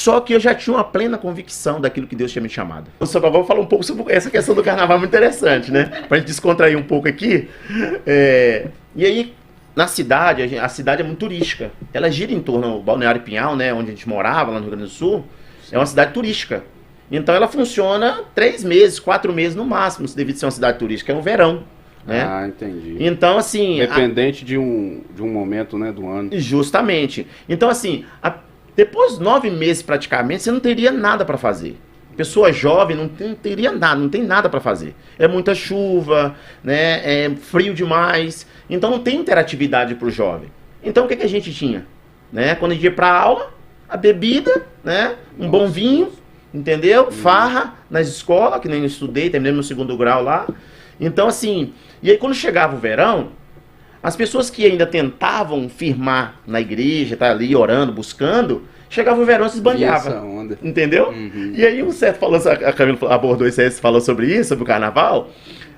Só que eu já tinha uma plena convicção daquilo que Deus tinha me chamado. Eu só vou falar um pouco sobre essa questão do carnaval, muito interessante, né? Pra gente descontrair um pouco aqui. E aí, na cidade, a cidade é muito turística. Ela gira em torno do Balneário Pinhal, né? Onde a gente morava, lá no Rio Grande do Sul. É uma cidade turística. Então ela funciona 3 meses, 4 meses no máximo, devido a ser uma cidade turística. É o verão. Né? Ah, entendi. Então, assim... Dependente de um momento, né, do ano. Justamente. Então, assim, depois de 9 meses praticamente, você não teria nada para fazer. Pessoa jovem não teria nada, não tem nada para fazer. É muita chuva, né? É frio demais. Então não tem interatividade para o jovem. Então o que a gente tinha? Né? Quando a gente ia para aula, a bebida, né? Um bom vinho, entendeu? Farra nas escolas, que nem eu estudei, terminei meu 2º grau lá. Então, assim, e aí quando chegava o verão, as pessoas que ainda tentavam firmar na igreja, tá ali orando, buscando, chegava o verão e se esbanjava. Entendeu? Uhum. E aí um certo falou, a Camila abordou isso aí, falou sobre isso, sobre o carnaval,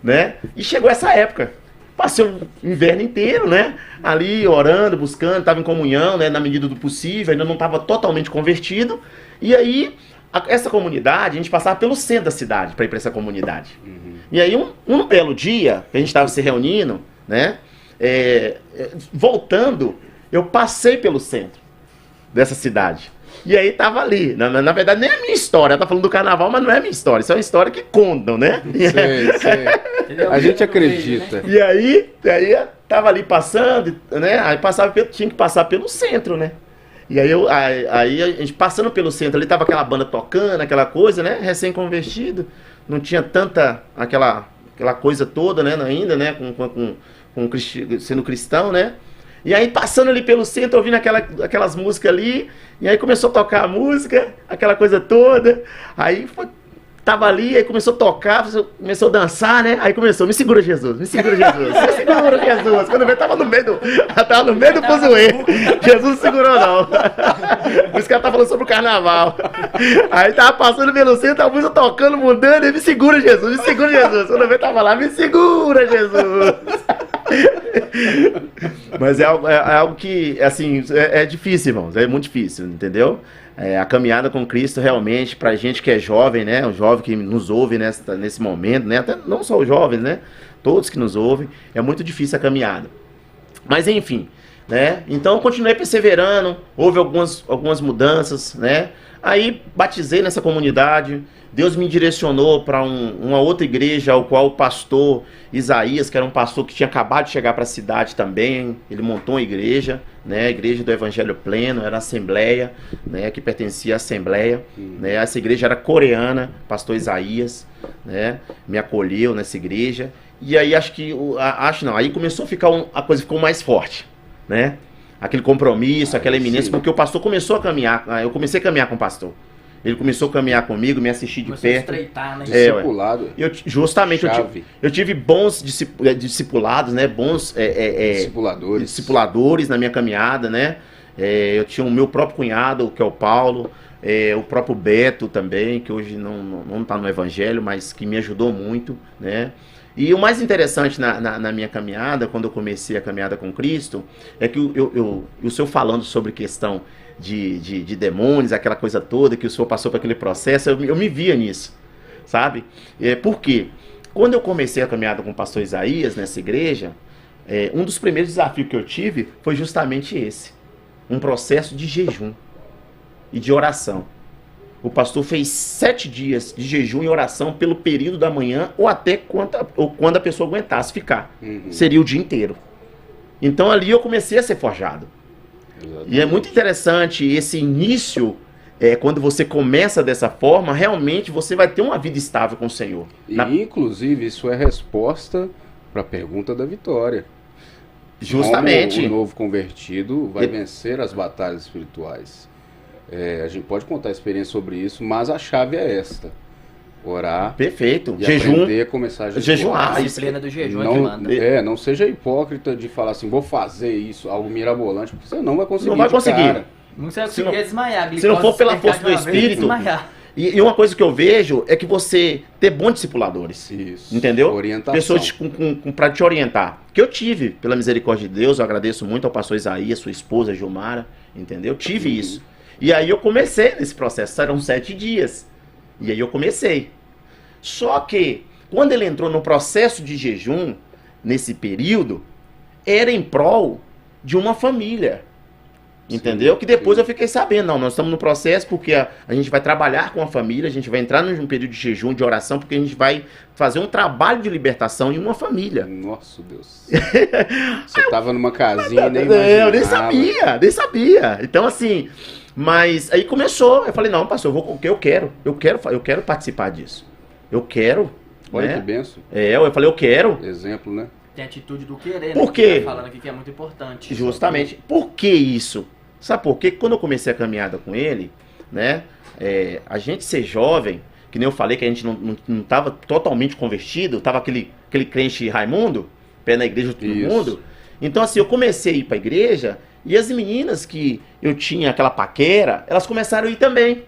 né? E chegou essa época. Passei o inverno inteiro, né? Ali orando, buscando, estava em comunhão, né? Na medida do possível, ainda não estava totalmente convertido. E aí, essa comunidade, a gente passava pelo centro da cidade para ir para essa comunidade. Uhum. E aí, um belo dia, que a gente estava se reunindo, né? Voltando, eu passei pelo centro dessa cidade. E aí tava ali. Na verdade, nem é a minha história. Ela tá falando do carnaval, mas não é a minha história. Isso é uma história que contam, né? Sei. A gente acredita. E aí tava ali passando, né? Aí tinha que passar pelo centro, né? E aí, aí a gente passando pelo centro ali, tava aquela banda tocando, aquela coisa, né? Recém-convertido. Não tinha tanta aquela coisa toda, né? Ainda, né? Sendo cristão, né? E aí passando ali pelo centro, ouvindo aquelas músicas ali, e aí começou a tocar a música, aquela coisa toda, aí tava ali, aí começou a tocar, começou a dançar, né? Aí começou, me segura Jesus, me segura Jesus, me segura Jesus. Quando eu vi, tava no meio do fuzuê. Jesus não segurou não. Por isso que ela tá falando sobre o carnaval. Aí tava passando pelo centro, a música tocando, mudando, e me segura Jesus, me segura Jesus. Quando eu vi, tava lá, me segura Jesus. Mas é algo que, assim, é difícil, irmãos, é muito difícil, entendeu? A caminhada com Cristo realmente, pra gente que é jovem, né? O jovem que nos ouve nesse momento, né? Até não só os jovens, né? Todos que nos ouvem, é muito difícil a caminhada. Mas enfim, né? Então eu continuei perseverando, houve algumas mudanças, né? Aí batizei nessa comunidade, Deus me direcionou para uma outra igreja, ao qual o pastor Isaías, que era um pastor que tinha acabado de chegar para a cidade também, ele montou uma igreja, né, a igreja do Evangelho Pleno, era a Assembleia, né, que pertencia à Assembleia, né, essa igreja era coreana, pastor Isaías, né, me acolheu nessa igreja, e aí aí começou a ficar, a coisa ficou mais forte, né, aquele compromisso, aquela eminência, porque o pastor começou a caminhar, eu comecei a caminhar com o pastor. Ele começou a caminhar comigo, me assistir de perto. Estreitar, né? Discipulado. Justamente, eu tive bons discipulados, né? Bons discipuladores na minha caminhada, né? Eu tinha o meu próprio cunhado, que é o Paulo, o próprio Beto também, que hoje não está no Evangelho, mas que me ajudou muito, né? E o mais interessante na minha caminhada, quando eu comecei a caminhada com Cristo, é que o senhor falando sobre questão de demônios, aquela coisa toda, que o senhor passou por aquele processo, eu me via nisso, sabe? Por quê? Quando eu comecei a caminhada com o pastor Isaías nessa igreja, um dos primeiros desafios que eu tive foi justamente esse, um processo de jejum e de oração. O pastor fez 7 dias de jejum e oração pelo período da manhã ou até quando a pessoa aguentasse ficar. Seria o dia inteiro. Então ali eu comecei a ser forjado. Exatamente. E é muito interessante esse início, quando você começa dessa forma, realmente você vai ter uma vida estável com o Senhor. Inclusive, isso é resposta para a pergunta da Vitória. Justamente. Como o novo convertido vai vencer as batalhas espirituais. A gente pode contar experiência sobre isso, mas a chave é esta: orar. Perfeito. E jejum. Aprender a começar a jejuar. A disciplina do jejum é que manda. Não seja hipócrita de falar assim, vou fazer isso, algo mirabolante, porque você não vai conseguir. Não vai conseguir. Não vai conseguir desmaiar. Se não for pela força do Espírito. E uma coisa que eu vejo é que você ter bons discipuladores. Isso. Entendeu? Orientação. Pessoas para te orientar. Que eu tive, pela misericórdia de Deus, eu agradeço muito ao pastor Isaías, sua esposa Gilmara, entendeu? Tive isso. E aí eu comecei nesse processo, eram 7 dias. E aí eu comecei. Só que, quando ele entrou no processo de jejum, nesse período, era em prol de uma família. Entendeu? Que depois eu fiquei sabendo, não, nós estamos no processo porque a gente vai trabalhar com a família, a gente vai entrar num período de jejum, de oração, porque a gente vai fazer um trabalho de libertação em uma família. Nossa, Deus. Você estava numa casinha e nem imaginava. Eu nem sabia. Então, assim, mas aí começou, eu falei, não, pastor, eu vou o que eu quero participar disso. Eu quero. Olha, né? que benção. Eu falei, eu quero. Exemplo, né? Tem a atitude do querer, Por quê? Que tá falando aqui que é muito importante. Justamente. Por que isso? Sabe por quê? Quando eu comecei a caminhada com ele, né? A gente ser jovem, que nem eu falei que a gente não estava totalmente convertido, estava aquele crente Raimundo, pé na igreja de todo mundo. Então, assim, eu comecei a ir para a igreja e as meninas que eu tinha aquela paquera, elas começaram a ir também.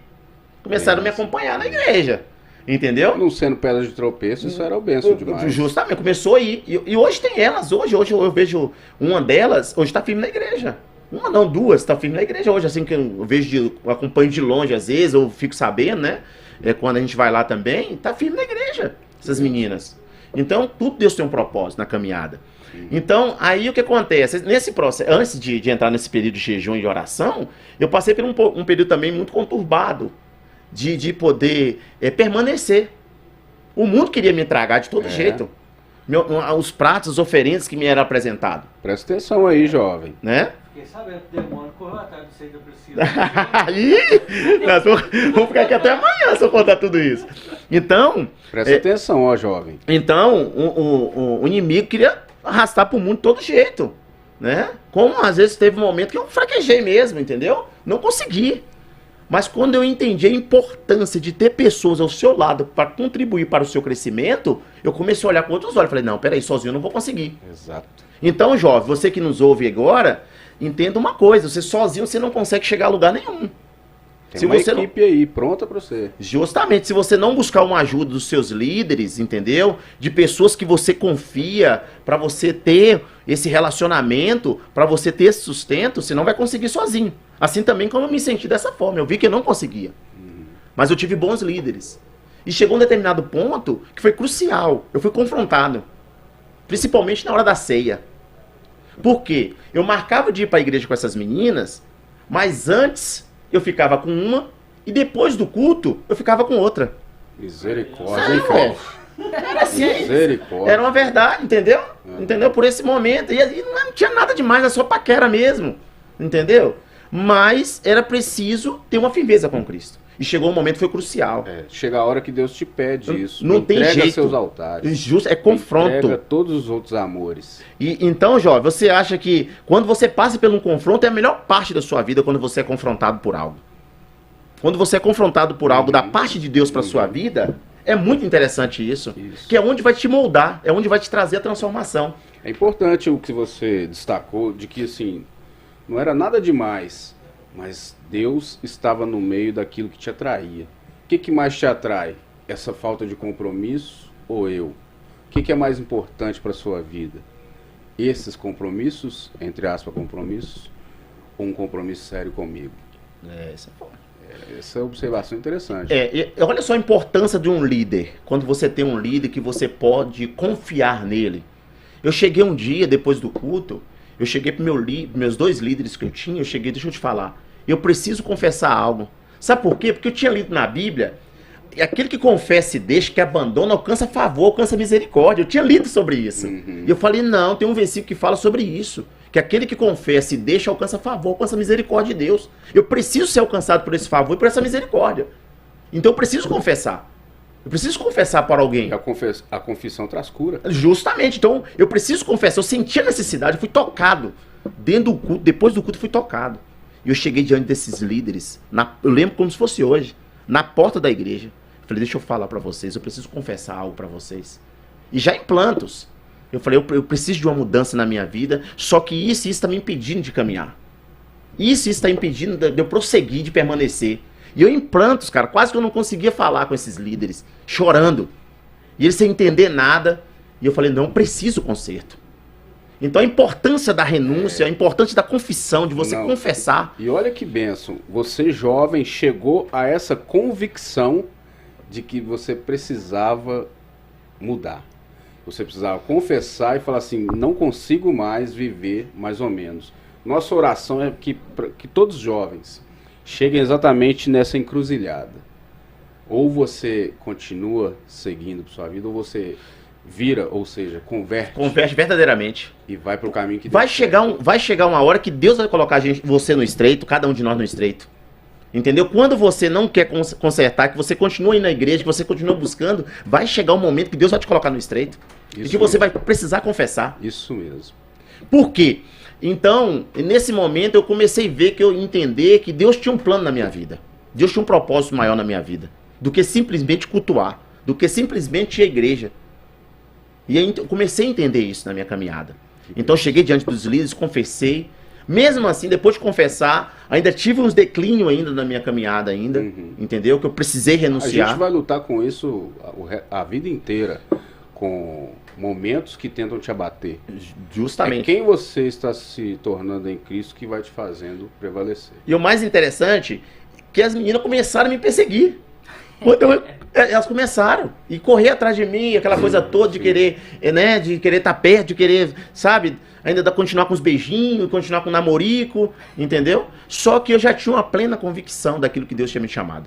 Começaram a me acompanhar na igreja. Entendeu? Não sendo pedra de tropeço, isso era o benção demais. Justamente, começou a ir. E hoje tem elas. Hoje eu vejo uma delas, hoje está firme na igreja. Uma não, duas, tá firme na igreja hoje, assim que eu vejo, eu acompanho de longe às vezes, eu fico sabendo, né? Quando a gente vai lá também, tá firme na igreja, essas meninas. Então, tudo Deus tem um propósito na caminhada. Então, aí o que acontece? Nesse processo, antes de entrar nesse período de jejum e de oração, eu passei por um período também muito conturbado, de poder permanecer. O mundo queria me tragar de todo jeito. Os pratos, as oferendas que me eram apresentados. Presta atenção aí, jovem. Né? Fiquei sabendo que o demônio correu atrás de você da Priscila. Nós vamos ficar aqui até amanhã se eu contar tudo isso. Então... Presta atenção, ó, jovem. Então, o inimigo queria arrastar pro mundo de todo jeito. Né? Como às vezes teve um momento que eu fraquejei mesmo, entendeu? Não consegui. Mas quando eu entendi a importância de ter pessoas ao seu lado para contribuir para o seu crescimento, eu comecei a olhar com outros olhos. Falei, não, peraí, sozinho eu não vou conseguir. Exato. Então, jovem, você que nos ouve agora, entenda uma coisa, você sozinho você não consegue chegar a lugar nenhum. Tem uma equipe aí, pronta para você. Justamente, se você não buscar uma ajuda dos seus líderes, entendeu? De pessoas que você confia, para você ter esse relacionamento, para você ter esse sustento, você não vai conseguir sozinho. Assim também como eu me senti dessa forma, eu vi que eu não conseguia. Mas eu tive bons líderes. E chegou um determinado ponto que foi crucial, eu fui confrontado. Principalmente na hora da ceia. Por quê? Eu marcava de ir para a igreja com essas meninas, mas antes eu ficava com uma e depois do culto eu ficava com outra. Misericórdia, hein, Era assim. Misericórdia. Era uma verdade, entendeu? Entendeu? Por esse momento. E aí não tinha nada demais, era só paquera mesmo. Entendeu? Mas era preciso ter uma firmeza com Cristo. E chegou um momento que foi crucial. Chega a hora que Deus te pede isso. Não tem entrega jeito. Seus altares. Justo, é confronto. Entrega todos os outros amores. E então, jovem, você acha que quando você passa por um confronto é a melhor parte da sua vida quando você é confrontado por algo. Quando você é confrontado por algo da parte de Deus para sua vida, é muito interessante isso. Que é onde vai te moldar, é onde vai te trazer a transformação. É importante o que você destacou de que assim, não era nada demais, mas Deus estava no meio daquilo que te atraía. O que mais te atrai? Essa falta de compromisso ou eu? O que é mais importante para a sua vida? Esses compromissos, entre aspas, compromissos, ou um compromisso sério comigo? Essa é uma observação interessante. Olha só a importância de um líder. Quando você tem um líder que você pode confiar nele. Eu cheguei um dia, depois do culto, eu cheguei para meus 2 líderes que eu tinha, deixa eu te falar, eu preciso confessar algo. Sabe por quê? Porque eu tinha lido na Bíblia, aquele que confessa e deixa, que abandona, alcança favor, alcança misericórdia. Eu tinha lido sobre isso. E eu falei, não, tem um versículo que fala sobre isso. Que aquele que confessa e deixa, alcança favor, alcança misericórdia de Deus. Eu preciso ser alcançado por esse favor e por essa misericórdia. Então eu preciso confessar. Eu preciso confessar para alguém. A confissão traz cura. Justamente. Então, eu preciso confessar. Eu senti a necessidade, eu fui tocado. Dentro do culto, depois do culto, fui tocado. E eu cheguei diante desses líderes, eu lembro como se fosse hoje, na porta da igreja. Eu falei, deixa eu falar para vocês, eu preciso confessar algo para vocês. E já em plantos. Eu falei, eu preciso de uma mudança na minha vida, só que isso está me impedindo de caminhar. Isso está impedindo de eu prosseguir, de permanecer. E eu em prantos, cara, quase que eu não conseguia falar com esses líderes, chorando. E eles sem entender nada. E eu falei, não, preciso conserto. Então a importância da renúncia, a importância da confissão, de você Não. confessar. E olha que bênção, você jovem chegou a essa convicção de que você precisava mudar. Você precisava confessar e falar assim, não consigo mais viver mais ou menos. Nossa oração é que todos os jovens cheguem exatamente nessa encruzilhada. Ou você continua seguindo para sua vida, ou você vira, ou seja, Converte verdadeiramente. e vai para o caminho que Vai Deus chegar uma hora que Deus vai colocar você no estreito, cada um de nós no estreito. Entendeu? Quando você não quer consertar, que você continua indo na igreja, que você continua buscando, vai chegar um momento que Deus vai te colocar no estreito. E que você vai precisar confessar. Isso mesmo. Por quê? Então, nesse momento eu comecei a ver que eu entender que Deus tinha um plano na minha vida. Deus tinha um propósito maior na minha vida. Do que simplesmente cultuar. Do que simplesmente ir à igreja. E aí eu comecei a entender isso na minha caminhada. Então eu cheguei diante dos líderes, confessei. Mesmo assim, depois de confessar, ainda tive uns declínios ainda na minha caminhada ainda. Entendeu? Que eu precisei A renunciar. gente vai lutar com isso a vida inteira. Com momentos que tentam te abater. Justamente. É quem você está se tornando em Cristo que vai te fazendo prevalecer. E o mais interessante é que as meninas começaram a me perseguir. Elas começaram e correr atrás de mim, aquela coisa toda de querer, né, de querer estar perto, de querer, sabe, ainda continuar com os beijinhos, continuar com o namorico, entendeu? Só que eu já tinha uma plena convicção daquilo que Deus tinha me chamado.